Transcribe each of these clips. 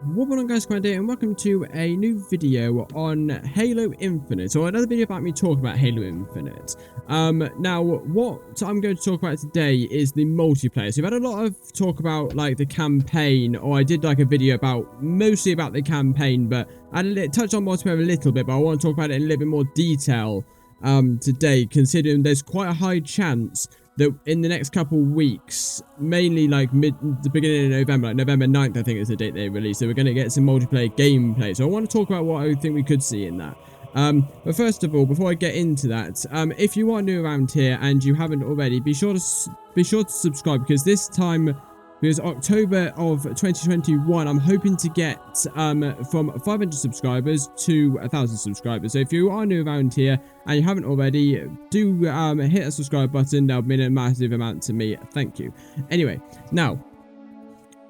What on guys, and welcome to a new video on Halo Infinite, or another video about me talking about Halo Infinite. Now what I'm going to talk about today is the multiplayer. So we've had a lot of talk about like the campaign, or I did like a video mostly about the campaign, but I touched on multiplayer a little bit, but I want to talk about it in a little bit more detail today, considering there's quite a high chance that in the next couple weeks, mainly like the beginning of November, like November 9th, I think is the date they released, so we're going to get some multiplayer gameplay. So I want to talk about what I think we could see in that. But first of all, before I get into that, if you are new around here and you haven't already, be sure to subscribe, because this time, because October of 2021, I'm hoping to get from 500 subscribers to 1,000 subscribers. So if you are new around here and you haven't already, do hit a subscribe button. That would mean a massive amount to me. Thank you. Anyway, now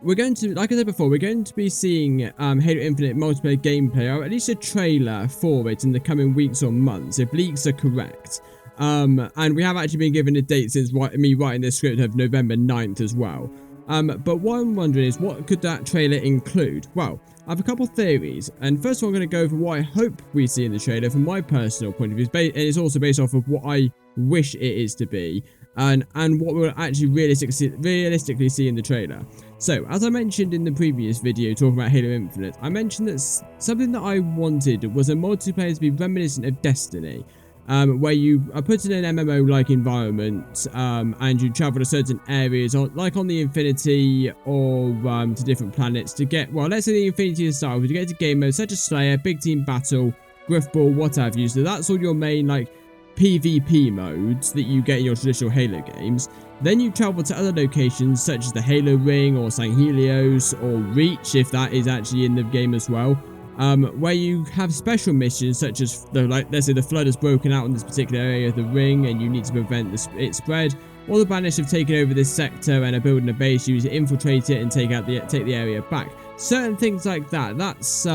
we're going to, like I said before, we're going to be seeing Halo Infinite multiplayer gameplay, or at least a trailer for it in the coming weeks or months, if leaks are correct. And we have actually been given a date since me writing this script of November 9th as well. But what I'm wondering is, what could that trailer include? Well, I have a couple theories, and first of all, I'm going to go over what I hope we see in the trailer from my personal point of view, and it's also based off of what I wish it is to be, and what we'll actually realistically see in the trailer. So, as I mentioned in the previous video talking about Halo Infinite, I mentioned that something that I wanted was a multiplayer to be reminiscent of Destiny. Where you are put in an MMO-like environment, and you travel to certain areas, like on the Infinity, or to different planets to get, well, let's say the Infinity to start with, to get to game mode such as Slayer, Big Team Battle, Griff Ball, what have you. So that's all your main, like, PvP modes that you get in your traditional Halo games. Then you travel to other locations such as the Halo Ring, or San Helios, or Reach, if that is actually in the game as well. Where you have special missions such as, let's say the flood has broken out in this particular area of the ring and you need to prevent its spread, or the Banished have taken over this sector and are building a base. You need to infiltrate it and take the area back. Certain things like that. That's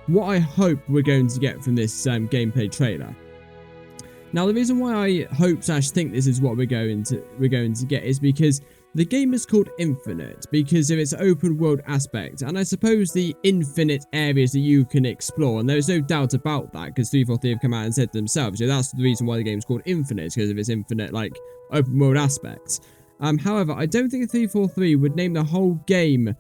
what I hope we're going to get from this gameplay trailer. Now, the reason why I hope/think this is what we're going to get is because the game is called Infinite because of its open world aspect, and I suppose the infinite areas that you can explore, and there's no doubt about that, because 343 have come out and said themselves, so that's the reason why the game's called Infinite, because of its infinite, like, open world aspects. However, I don't think 343 would name the whole game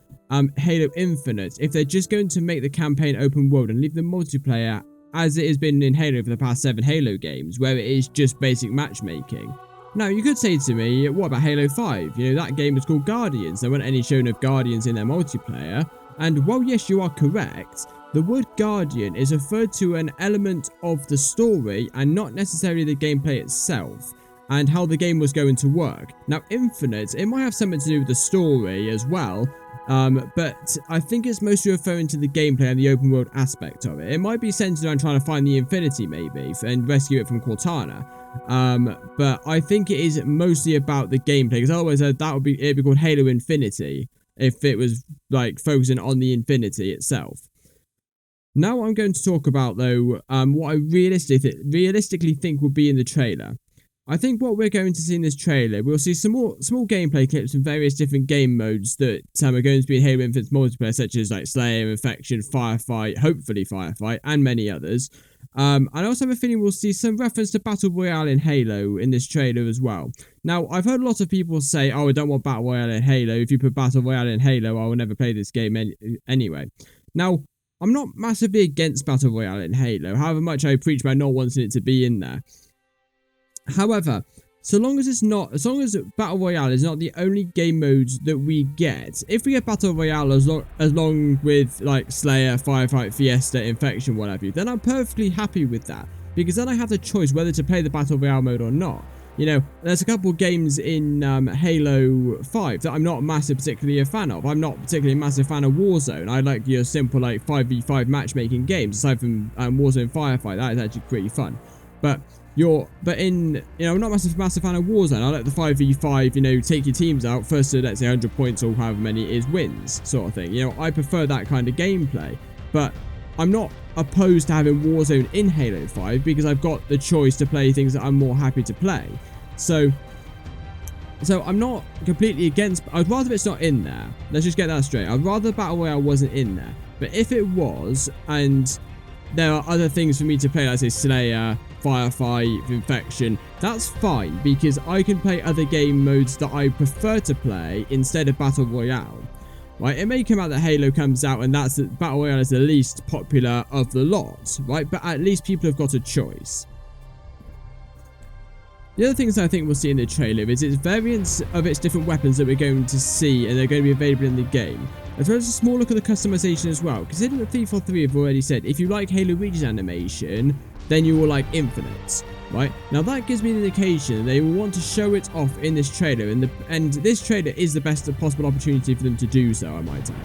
Halo Infinite if they're just going to make the campaign open world and leave the multiplayer as it has been in Halo for the past 7 Halo games, where it is just basic matchmaking. Now, you could say to me, what about Halo 5? You know, that game is called Guardians. There weren't any shown of Guardians in their multiplayer. And while yes, you are correct, the word Guardian is referred to an element of the story and not necessarily the gameplay itself, and how the game was going to work. Now, Infinite, it might have something to do with the story as well, but I think it's mostly referring to the gameplay and the open world aspect of it. It might be centered on trying to find the Infinity, maybe, and rescue it from Cortana. But I think it is mostly about the gameplay, because otherwise it'd be called Halo Infinity if it was like focusing on the Infinity itself. Now I'm going to talk about, though, what I realistically think will be in the trailer. I think what we're going to see in this trailer, we'll see some more small gameplay clips from various different game modes that are going to be in Halo Infinite's multiplayer, such as like Slayer, Infection, Firefight, hopefully Firefight, and many others. And I also have a feeling we'll see some reference to Battle Royale in Halo in this trailer as well. Now, I've heard a lot of people say, oh, I don't want Battle Royale in Halo. If you put Battle Royale in Halo, I will never play this game anyway. Now, I'm not massively against Battle Royale in Halo, however much I preach about not wanting it to be in there. However, so long as Battle Royale is not the only game modes that we get, if we get Battle Royale along with like Slayer, Firefight, Fiesta, Infection, what have you, then I'm perfectly happy with that, because then I have the choice whether to play the Battle Royale mode or not. You know, there's a couple of games in Halo 5 that I'm not particularly a fan of. I'm not particularly a massive fan of Warzone. I like your simple like 5v5 matchmaking games, aside from Warzone Firefight. That is actually pretty fun. But I'm not a massive fan of Warzone. I like the 5v5, you know, take your teams out, first to, let's say, 100 points or however many it is wins, sort of thing. You know, I prefer that kind of gameplay. But I'm not opposed to having Warzone in Halo 5, because I've got the choice to play things that I'm more happy to play. So, So I'm not completely against. I'd rather it's not in there. Let's just get that straight. I'd rather Battle Royale wasn't in there. But if it was, and there are other things for me to play, like say Slayer, Firefight, Infection, that's fine, because I can play other game modes that I prefer to play instead of Battle Royale. Right, it may come out that Halo comes out and that's Battle Royale is the least popular of the lot, right? But at least people have got a choice. The other things I think we'll see in the trailer is its variants of its different weapons that we're going to see and they're going to be available in the game, as well as a small look at the customization as well. Considering that 343 have already said if you like Halo Reach's animation, then you will like Infinite. Right, now that gives me an indication they will want to show it off in this trailer, and this trailer is the best possible opportunity for them to do so, I might add.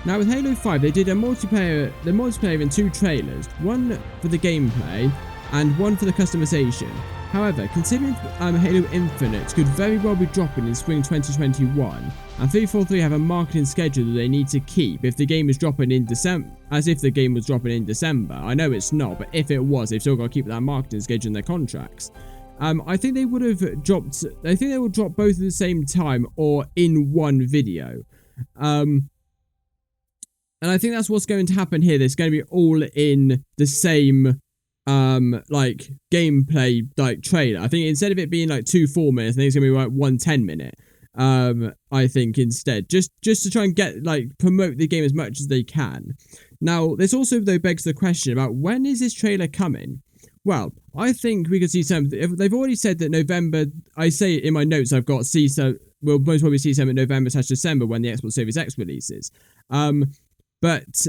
Now with Halo 5, they did the multiplayer in 2 trailers, one for the gameplay and one for the customization. However, considering Halo Infinite could very well be dropping in spring 2021, and 343 have a marketing schedule that they need to keep if the game is dropping in December, as if the game was dropping in December. I know it's not, but if it was, they've still got to keep that marketing schedule in their contracts. I think they would have dropped, I think they will drop both at the same time or in one video. And I think that's what's going to happen here. There's going to be all in the same like gameplay like trailer. I think instead of it being like 2 4 minutes, I think it's gonna be like 1 10 minute. I think instead, just to try and get like promote the game as much as they can. Now, this also though begs the question about when is this trailer coming? Well, I think we could see some. They've already said that November. I say in my notes I've got see so we'll most probably see some in November/December when the Xbox Series X releases. But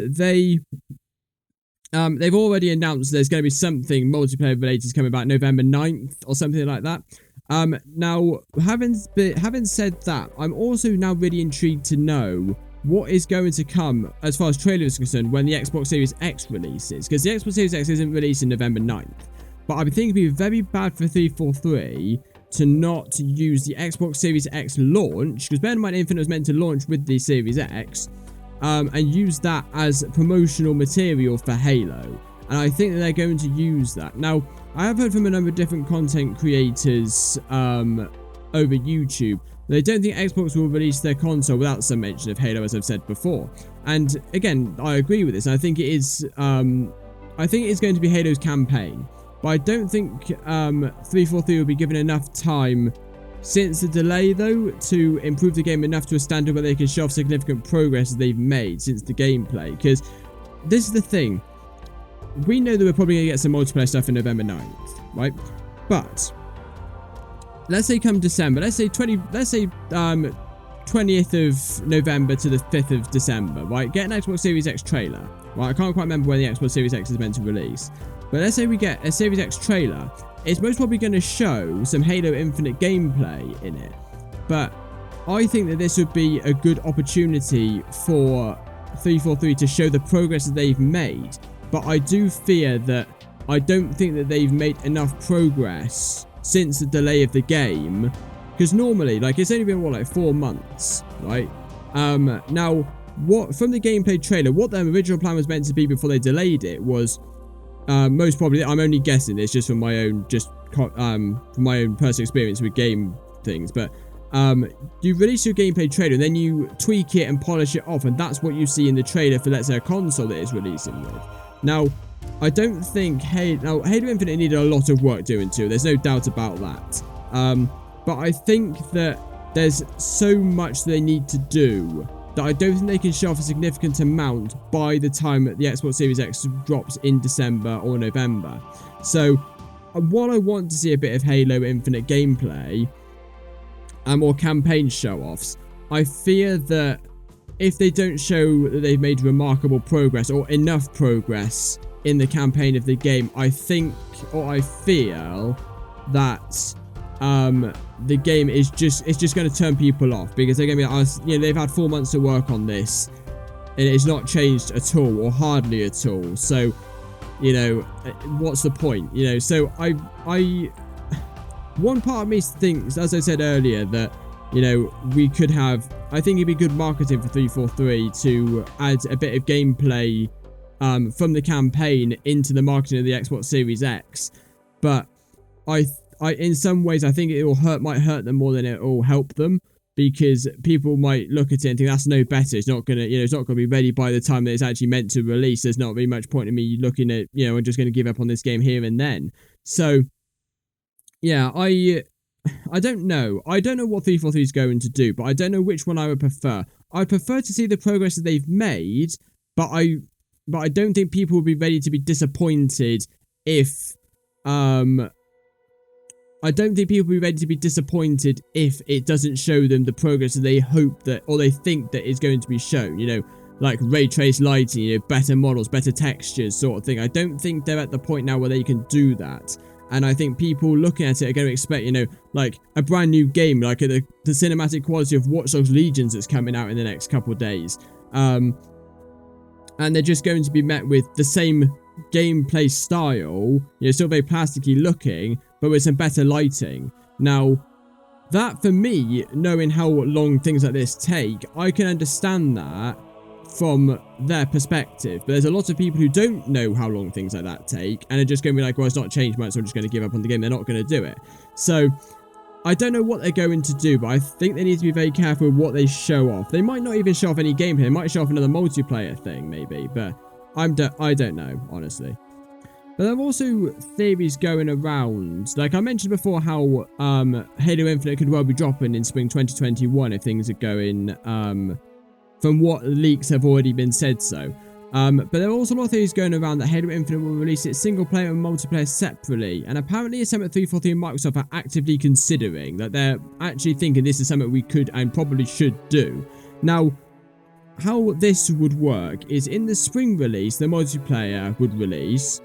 they've already announced there's going to be something multiplayer related coming about November 9th or something like that. Now, having said that, I'm also now really intrigued to know what is going to come as far as trailers is concerned when the Xbox Series X releases. Because the Xbox Series X isn't releasing November 9th. But I think it'd be very bad for 343 to not use the Xbox Series X launch, because bear in mind Infinite was meant to launch with the Series X, and use that as promotional material for Halo. And I think that they're going to use that. Now, I have heard from a number of different content creators over YouTube. They don't think Xbox will release their console without some mention of Halo, as I've said before. And again, I agree with this. I think it is going to be Halo's campaign. But I don't think 343 will be given enough time since the delay, though, to improve the game enough to a standard where they can show off significant progress that they've made since the gameplay. Because this is the thing. We know that we're probably going to get some multiplayer stuff in November 9th, right? But let's say come December, let's say 20th of November to the 5th of December, right? Get an Xbox Series X trailer, right? I can't quite remember when the Xbox Series X is meant to release. But let's say we get a Series X trailer. It's most probably going to show some Halo Infinite gameplay in it. But I think that this would be a good opportunity for 343 to show the progress that they've made. But I do fear that I don't think that they've made enough progress since the delay of the game. Because normally, like, it's only been, what, like 4 months, right? Now, what from the gameplay trailer, what their original plan was meant to be before they delayed it was... most probably, I'm only guessing this just from my own, from my own personal experience with game things, but you release your gameplay trailer and then you tweak it and polish it off, and that's what you see in the trailer for, let's say, a console that it's releasing with. Now, I don't think Halo Infinite needed a lot of work doing too. There's no doubt about that. But I think that there's so much they need to do that I don't think they can show off a significant amount by the time the Xbox Series X drops in December or November. So, while I want to see a bit of Halo Infinite gameplay and more campaign show-offs, I fear that if they don't show that they've made remarkable progress or enough progress in the campaign of the game, I think, or I feel that the game is just going to turn people off, because they're going to be like, you know, they've had 4 months to work on this and it's not changed at all or hardly at all. So, you know, what's the point? You know, so one part of me thinks, as I said earlier, that, you know, we could have, I think it'd be good marketing for 343 to add a bit of gameplay from the campaign into the marketing of the Xbox Series X. But in some ways, I think it will might hurt them more than it will help them, because people might look at it and think that's no better. It's not gonna, it's not gonna be ready by the time that it's actually meant to release. There's not really much point in me looking at, I'm just gonna give up on this game here and then. So, yeah, I don't know. I don't know what 343 is going to do, but I don't know which one I would prefer. I'd prefer to see the progress that they've made, but I don't think people will be ready to be disappointed if I don't think people will be ready to be disappointed if it doesn't show them the progress that they hope that, or they think that is going to be shown, like ray trace lighting, better models, better textures, sort of thing. I don't think they're at the point now where they can do that. And I think people looking at it are going to expect, like a brand new game, like the cinematic quality of Watch Dogs Legions that's coming out in the next couple of days. And they're just going to be met with the same gameplay style, still very plasticky looking, but with some better lighting. Now, that for me, knowing how long things like this take, I can understand that from their perspective. But there's a lot of people who don't know how long things like that take, and are just going to be like, well, it's not changed much, so I'm just going to give up on the game. They're not going to do it. So, I don't know what they're going to do, but I think they need to be very careful with what they show off. They might not even show off any gameplay. They might show off another multiplayer thing, maybe, but I don't know, honestly. But there are also theories going around. Like I mentioned before, how Halo Infinite could well be dropping in spring 2021 if things are going from what leaks have already been said so. But there are also a lot of theories going around that Halo Infinite will release its single player and multiplayer separately, and apparently it's something 343 and Microsoft are actively considering, that they're actually thinking this is something we could and probably should do. Now, how this would work is in the spring release, the multiplayer would release,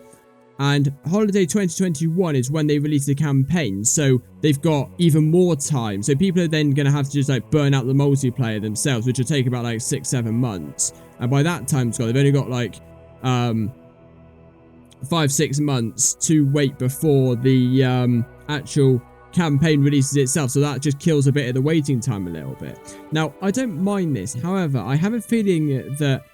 and holiday 2021 is when they release the campaign, so they've got even more time. So people are then going to have to just like burn out the multiplayer themselves, which will take about like 6-7 months. And by that time, Scott, they've only got like 5-6 months to wait before the actual campaign releases itself. So that just kills a bit of the waiting time a little bit. Now, I don't mind this. However, I have a feeling that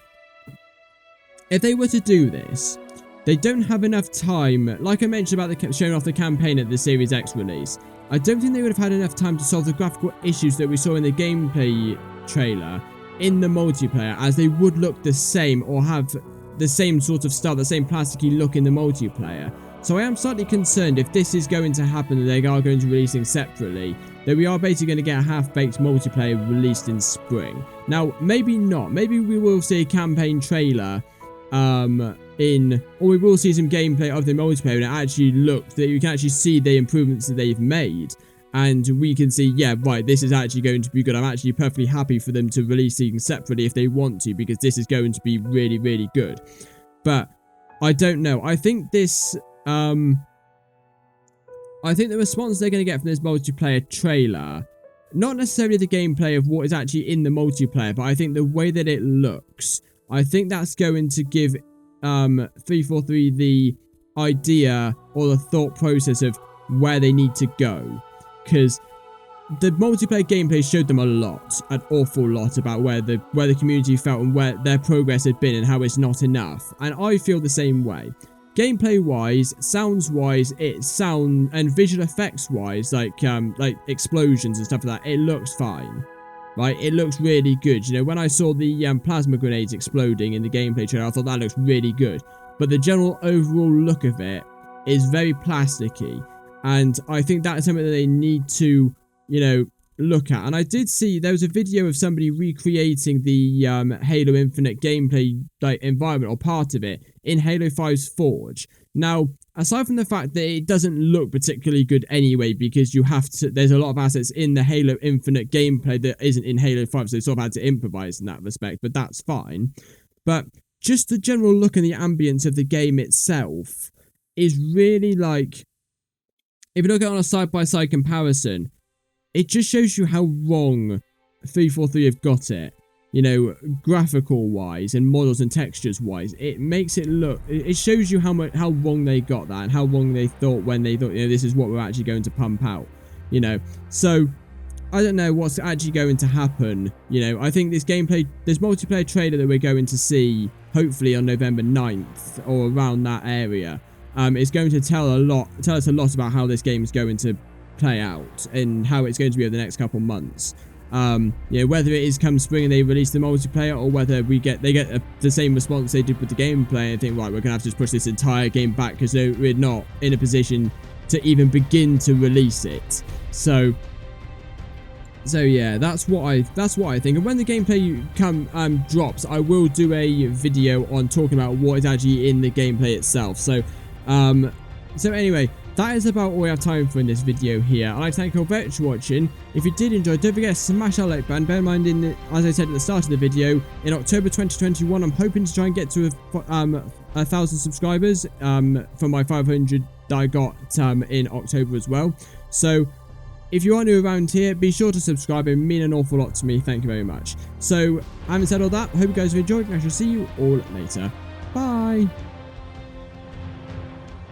if they were to do this, they don't have enough time. Like I mentioned about showing off the campaign at the Series X release, I don't think they would have had enough time to solve the graphical issues that we saw in the gameplay trailer in the multiplayer, as they would look the same or have the same sort of style, the same plasticky look in the multiplayer. So I am slightly concerned if this is going to happen, that they are going to release things separately, that we are basically going to get a half-baked multiplayer released in spring. Now, maybe not. Maybe we will see a campaign trailer or we will see some gameplay of the multiplayer, and it actually looks that you can actually see the improvements that they've made, and we can see, yeah, right, this is actually going to be good. I'm actually perfectly happy for them to release things separately if they want to, because this is going to be really, really good. But I don't know. I think this I think the response they're going to get from this multiplayer trailer, not necessarily the gameplay of what is actually in the multiplayer, but I think the way that it looks, I think that's going to give 343 the idea or the thought process of where they need to go, because the multiplayer gameplay showed them an awful lot about where the community felt and where their progress had been and how it's not enough. And I feel the same way. Gameplay wise, sounds wise, and visual effects wise, like explosions and stuff like that, it looks fine. Right, it looks really good. When I saw the plasma grenades exploding in the gameplay trailer, I thought that looks really good. But the general overall look of it is very plasticky, and I think that is something that they need to, look at. And I did see there was a video of somebody recreating the Halo Infinite gameplay environment or part of it in Halo 5's Forge. Now, aside from the fact that it doesn't look particularly good anyway, because there's a lot of assets in the Halo Infinite gameplay that isn't in Halo 5, so they sort of had to improvise in that respect, but that's fine. But just the general look and the ambience of the game itself is really like, if you look at it on a side-by-side comparison, it just shows you how wrong 343 have got it. Graphical wise and models and textures wise, it makes it look, it shows you how wrong they got that, and how wrong they thought when they thought, this is what we're actually going to pump out, So, I don't know what's actually going to happen. I think this multiplayer trailer that we're going to see, hopefully on November 9th, or around that area, It's going to tell us a lot about how this game is going to play out and how it's going to be over the next couple months. Whether it is come spring and they release the multiplayer, or whether they get the same response they did with the gameplay and think, right, we're gonna have to just push this entire game back because we're not in a position to even begin to release it. So yeah, that's what I think. And when the gameplay drops, I will do a video on talking about what is actually in the gameplay itself. So anyway, that is about all we have time for in this video here. I'd like to thank you all very much for watching. If you did enjoy, don't forget to smash that like button. Bear in mind, as I said at the start of the video, in October 2021, I'm hoping to try and get to 1,000 subscribers for my 500 that I got in October as well. So if you are new around here, be sure to subscribe. It would mean an awful lot to me. Thank you very much. So, having said all that, I hope you guys have enjoyed, and I shall see you all later. Bye!